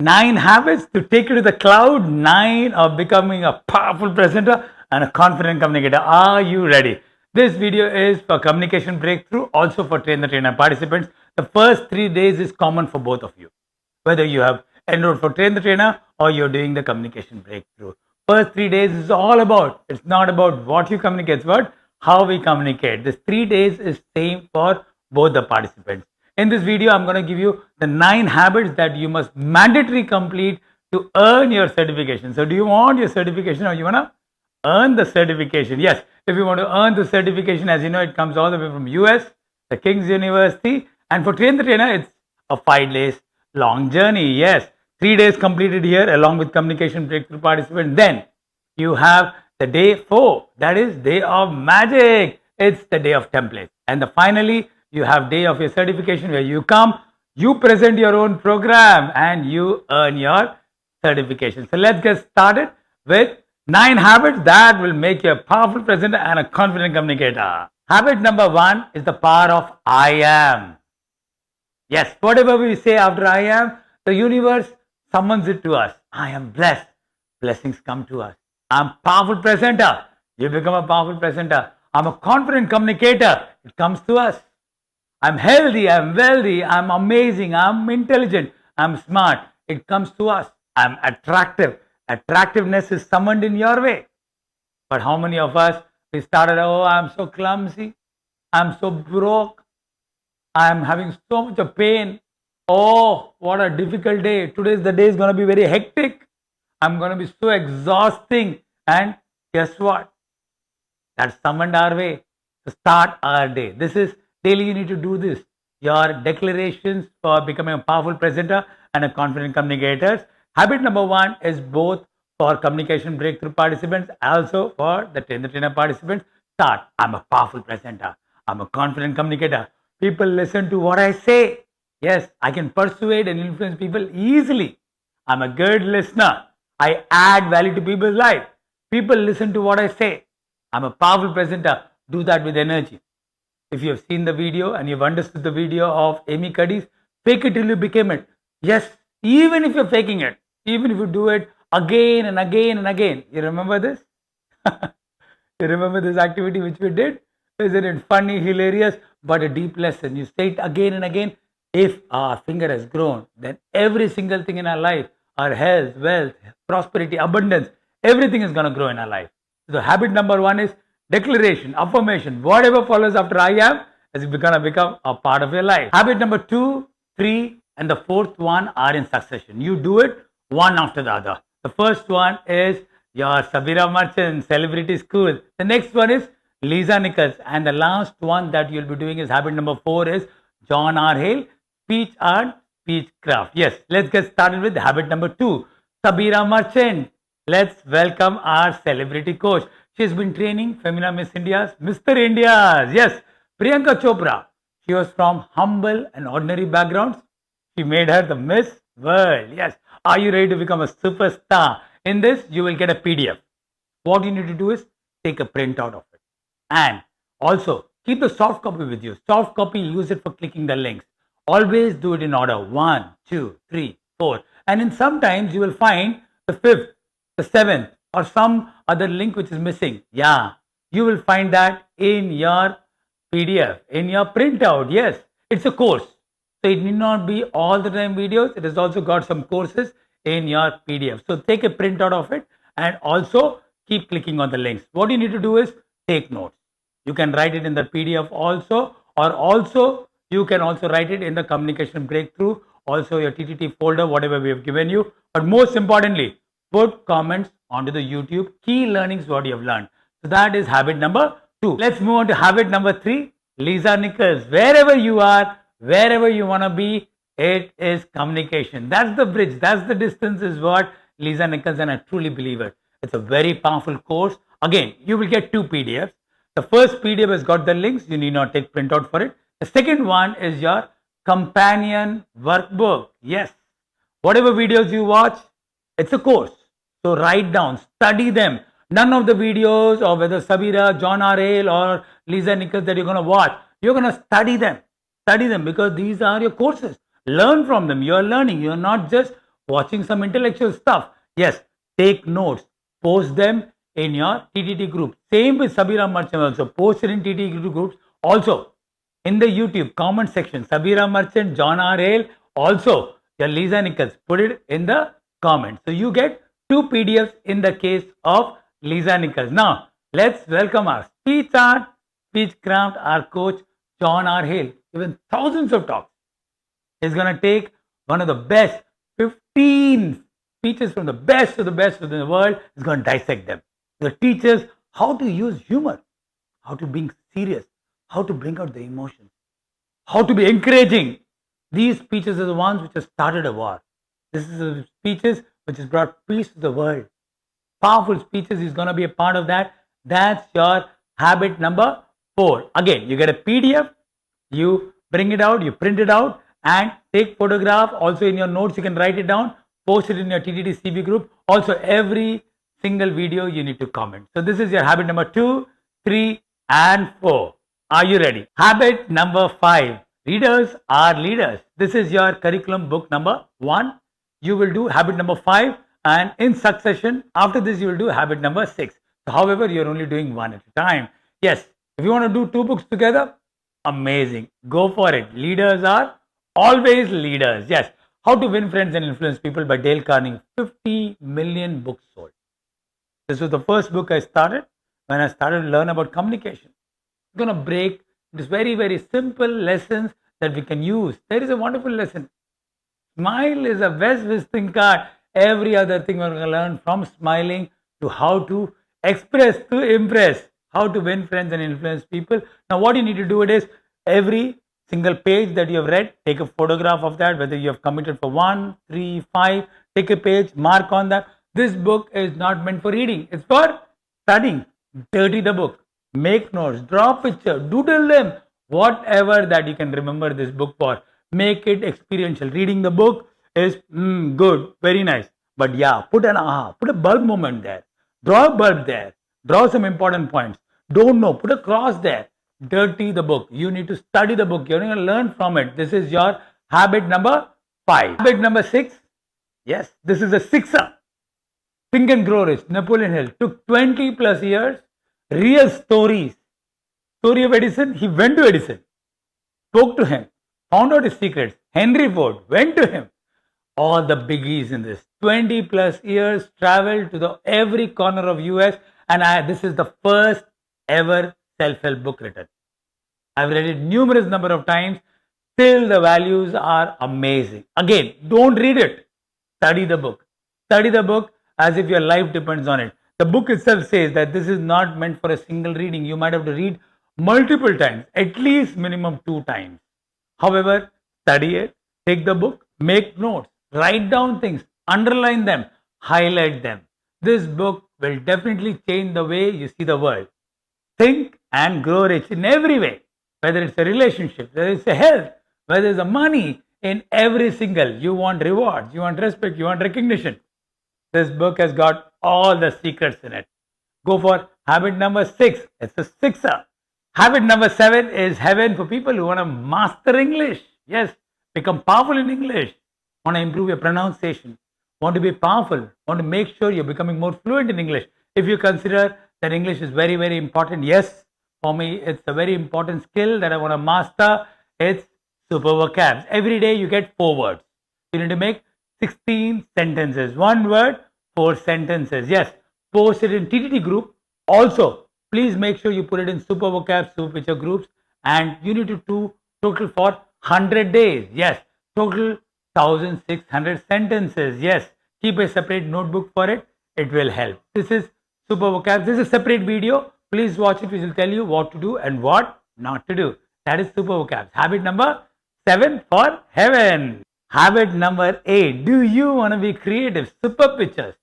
9 habits to take you to the cloud, 9 of becoming a powerful presenter and a confident communicator. Are you ready? This video is for communication breakthrough, also for train the trainer participants. The first 3 days is common for both of you, whether you have enrolled for train the trainer or you're doing the communication breakthrough. First 3 days is all about, it's not about what you communicate, it's about how we communicate. This 3 days is same for both the participants. In this video, I'm going to give you the 9 habits that you must mandatory complete to earn your certification. So do you want your certification or you want to earn the certification? Yes, if you want to earn the certification, as you know, it comes all the way from US, the King's University, and for Train the Trainer, it's a 5 days long journey. Yes, 3 days completed here along with communication breakthrough participant. Then you have the day 4, that is day of magic. It's the day of templates. And finally, you have day of your certification where you come, you present your own program and you earn your certification. So let's get started with 9 habits that will make you a powerful presenter and a confident communicator. Habit number 1 is the power of I am. Yes, whatever we say after I am, the universe summons it to us. I am blessed. Blessings come to us. I'm a powerful presenter. You become a powerful presenter. I'm a confident communicator. It comes to us. I'm healthy, I'm wealthy, I'm amazing, I'm intelligent, I'm smart. It comes to us. I'm attractive. Attractiveness is summoned in your way. But how many of us, we started, oh, I'm so clumsy, I'm so broke, I'm having so much of pain. Oh, what a difficult day. Today's the day is going to be very hectic. I'm going to be so exhausting. And guess what? That's summoned our way to start our day. This is daily, you need to do this. Your declarations for becoming a powerful presenter and a confident communicator. Habit number 1 is both for communication breakthrough participants, also for the train the trainer participants. Start. I'm a powerful presenter. I'm a confident communicator. People listen to what I say. Yes, I can persuade and influence people easily. I'm a good listener. I add value to people's life. People listen to what I say. I'm a powerful presenter. Do that with energy. If you have seen the video and you've understood the video of Amy Cuddy's Fake It Till You Become It. Yes, even if you're faking it, even if you do it again and again and again. You remember this? You remember this activity which we did? Isn't it funny, hilarious, but a deep lesson? You say it again and again. If our finger has grown, then every single thing in our life, our health, wealth, prosperity, abundance, everything is going to grow in our life. So habit number 1 is declaration, affirmation, whatever follows after I am is going to become a part of your life. Habit number 2, 3, and the 4th one are in succession. You do it one after the other. The first one is your Sabira Merchant Celebrity School. The next one is Lisa Nichols. And the last one that you'll be doing is habit number 4 is John R. Hale, Speech and Speech Craft. Yes, let's get started with habit number 2, Sabira Merchant. Let's welcome our celebrity coach. She's been training Femina Miss India's, Mr. India's. Yes, Priyanka Chopra. She was from humble and ordinary backgrounds. She made her the Miss World. Yes. Are you ready to become a superstar? In this, you will get a PDF. What you need to do is take a printout of it. And also, keep the soft copy with you. Soft copy, use it for clicking the links. Always do it in order. 1, 2, 3, 4. And in sometimes you will find the 5th, the 7th, or some other link which is missing. Yeah, you will find that in your PDF, in your printout. Yes, it's a course. So it need not be all the time videos. It has also got some courses in your PDF. So take a printout of it and also keep clicking on the links. What you need to do is take notes. You can write it in the PDF also, or also you can also write it in the communication breakthrough, also your TTT folder, whatever we have given you. But most importantly, put comments onto the YouTube key learnings what you have learned. So that is habit number 2. Let's move on to habit number 3. Lisa Nichols. Wherever you are, wherever you want to be, it is communication. That's the bridge. That's the distance is what Lisa Nichols, and I truly believe it. It's a very powerful course. Again, you will get 2 PDFs. The first PDF has got the links. You need not take printout for it. The second one is your companion workbook. Yes. Whatever videos you watch, it's a course. So write down, study them. None of the videos or whether Sabira, John R. Hale or Lisa Nichols that you're going to watch, you're going to study them. Study them because these are your courses. Learn from them. You're learning. You're not just watching some intellectual stuff. Yes, take notes, post them in your TTT group. Same with Sabira Merchant also. Post it in TTT groups. Also, in the YouTube comment section, Sabira Merchant, John R. Hale, also your Lisa Nichols, put it in the comments. So you get 2 PDFs in the case of Lisa Nichols. Now, let's welcome our speech art, speech craft, our coach, John R. Hale. Even thousands of talks. He's going to take one of the best 15 speeches from the best of the world. He's going to dissect them. He's going to teach us how to use humor, how to be serious, how to bring out the emotions, how to be encouraging. These speeches are the ones which have started a war. This is the speeches which has brought peace to the world. Powerful speeches is going to be a part of that. That's your habit number 4. Again, you get a PDF, you bring it out, you print it out, and take photograph. Also in your notes, you can write it down, post it in your TTT CB group. Also, every single video you need to comment. So this is your habit number 2, 3, and 4. Are you ready? Habit number 5. Readers are leaders. This is your curriculum book number 1. You will do habit number 5, and in succession, after this, you will do habit number 6. So, however, you're only doing one at a time. Yes, if you want to do 2 books together, amazing. Go for it. Leaders are always leaders. Yes. How to Win Friends and Influence People by Dale Carnegie. 50 million books sold. This was the first book I started when I started to learn about communication. I'm going to break this very, very simple lessons that we can use. There is a wonderful lesson. Smile is a best visiting card. Every other thing we're going to learn, from smiling to how to express to impress, how to win friends and influence people. Now, what you need to do it is, every single page that you have read, take a photograph of that, whether you have committed for 1, 3, 5, take a page, mark on that. This book is not meant for reading. It's for studying. Dirty the book. Make notes, draw picture, doodle them, whatever that you can remember this book for. Make it experiential. Reading the book is good, very nice. But yeah, put an aha, put a bulb moment there. Draw a bulb there. Draw some important points. Don't know, put a cross there. Dirty the book. You need to study the book. You're going to learn from it. This is your habit number 5. Habit number 6. Yes, this is a 6er. Think and Grow Rich. Napoleon Hill. Took 20 plus years. Real stories. Story of Edison. He went to Edison. Spoke to him. Found out his secrets. Henry Ford went to him. All the biggies in this. 20 plus years. Traveled to every corner of US. And this is the first ever self-help book written. I've read it numerous number of times. Still the values are amazing. Again, don't read it. Study the book. Study the book as if your life depends on it. The book itself says that this is not meant for a single reading. You might have to read multiple times, at least minimum 2 times. However, study it, take the book, make notes, write down things, underline them, highlight them. This book will definitely change the way you see the world. Think and grow rich in every way, whether it's a relationship, whether it's a health, whether it's a money, in every single. You want rewards, you want respect, you want recognition. This book has got all the secrets in it. Go for habit number 6. It's a 6er. Habit number 7 is heaven for people who want to master English. Yes, become powerful in English. Want to improve your pronunciation. Want to be powerful. Want to make sure you're becoming more fluent in English. If you consider that English is very, very important, yes, for me, it's a very important skill that I want to master. It's super vocabs. Every day you get 4 words. You need to make 16 sentences. 1 word, 4 sentences. Yes, post it in TTT group. Also, please make sure you put it in super vocab, super picture groups, and you need to do total for 100 days. Yes, total 1600 sentences. Yes, keep a separate notebook for it. It will help. This is super vocab. This is a separate video. Please watch it, which will tell you what to do and what not to do. That is super vocab. Habit number 7 for heaven. Habit number 8. Do you want to be creative? Super pictures.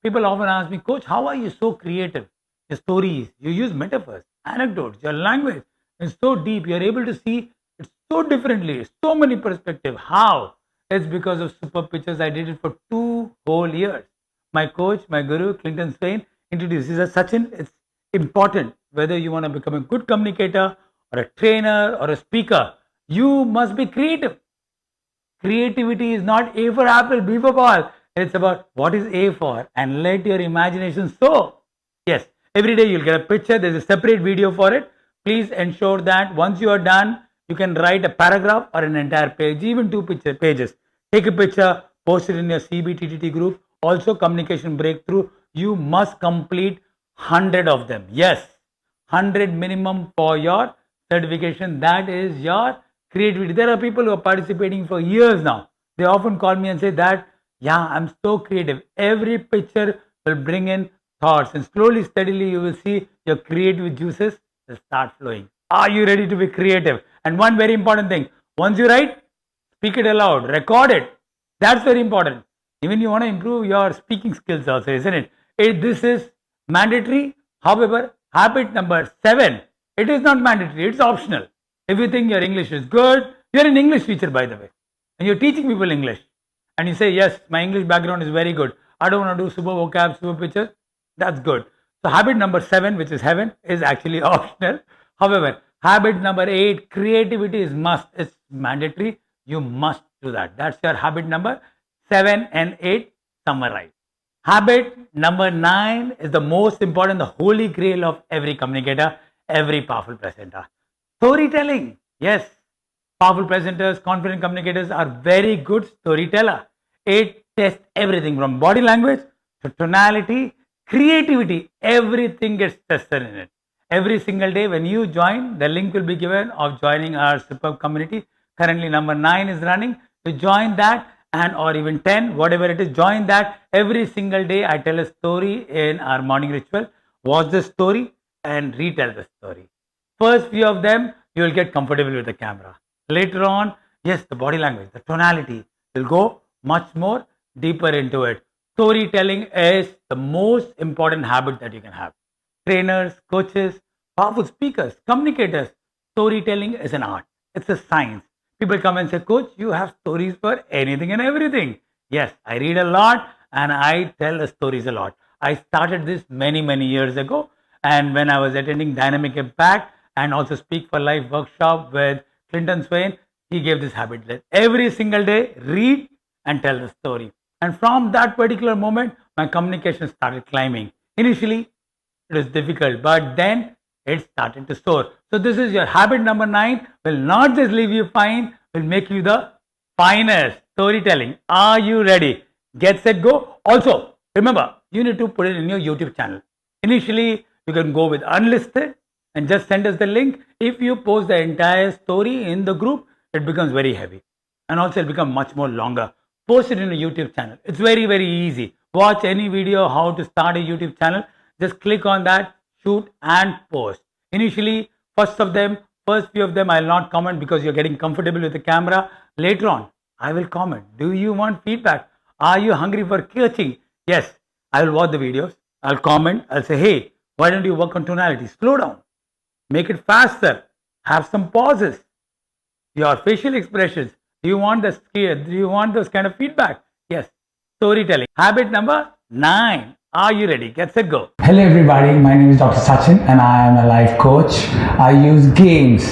People often ask me, Coach, how are you so creative? Your stories, you use metaphors, anecdotes, your language is so deep. You're able to see it so differently, so many perspectives. How? It's because of super pictures. I did it for 2 whole years. My coach, my guru, Clinton Swain, introduced. He says, Sachin, it's important whether you want to become a good communicator or a trainer or a speaker. You must be creative. Creativity is not A for apple, B for ball. It's about what is A for, and let your imagination soar. Yes, every day you'll get a picture. There's a separate video for it. Please ensure that once you are done, you can write a paragraph or an entire page, even two pages. Take a picture, post it in your CBTTT group. Also, communication breakthrough. You must complete 100 of them. Yes, 100 minimum for your certification. That is your creativity. There are people who are participating for years now. They often call me and say that, yeah, I'm so creative. Every picture will bring in thoughts, and slowly, steadily, you will see your creative juices will start flowing. Are you ready to be creative? And one very important thing, once you write, speak it aloud, record it. That's very important. Even you want to improve your speaking skills also, isn't it? This is mandatory. However, habit number 7, it is not mandatory, it's optional. If you think your English is good, you're an English teacher, by the way, and you're teaching people English, and you say, yes, my English background is very good, I don't want to do super vocab, super pictures, that's good. So habit number 7, which is heaven, is actually optional. However, habit number 8, creativity is must. It's mandatory. You must do that. That's your habit number 7 and 8 summarized. Habit number 9 is the most important, the holy grail of every communicator, every powerful presenter. Storytelling. Yes, powerful presenters, confident communicators are very good storyteller. It tests everything from body language to tonality, creativity. Everything gets tested in it. Every single day when you join, the link will be given of joining our superb community. Currently number 9 is running. To join that, and or even 10, whatever it is, join that. Every single day I tell a story in our morning ritual. Watch the story and retell the story. First few of them, you will get comfortable with the camera. Later on, yes, the body language, the tonality will go much more deeper into it. Storytelling is the most important habit that you can have. Trainers, coaches, powerful speakers, communicators, storytelling is an art. It's a science. People come and say, Coach, you have stories for anything and everything. Yes, I read a lot and I tell stories a lot. I started this many, many years ago. And when I was attending Dynamic Impact and also Speak for Life workshop with Clinton Swain, he gave this habit that every single day, read and tell the story. And from that particular moment, my communication started climbing. Initially, it was difficult, but then it started to soar. So this is your habit number 9. Will not just leave you fine, will make you the finest. Storytelling. Are you ready? Get set, go. Also, remember, you need to put it in your YouTube channel. Initially, you can go with unlisted and just send us the link. If you post the entire story in the group, it becomes very heavy. And also it becomes much more longer. Post it in a YouTube channel. It's very, very easy. Watch any video how to start a YouTube channel. Just click on that, shoot and post. Initially, first few of them I will not comment because you're getting comfortable with the camera. Later on, I will comment. Do you want feedback? Are you hungry for coaching? Yes, I will watch the videos. I'll comment. I'll say, hey, why don't you work on tonality? Slow down. Make it faster. Have some pauses. Your facial expressions. Do you want the scare? Do you want those kind of feedback? Yes. Storytelling. Habit number 9. Are you ready? Get set, go. Hello everybody, my name is Dr. Sachin and I am a life coach. I use games,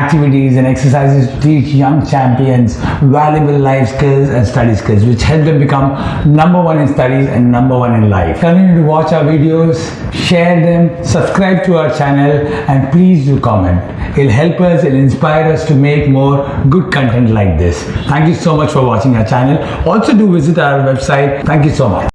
activities and exercises to teach young champions valuable life skills and study skills which help them become number 1 in studies and number 1 in life. Continue to watch our videos, share them, subscribe to our channel and please do comment. It'll help us, it'll inspire us to make more good content like this. Thank you so much for watching our channel. Also do visit our website. Thank you so much.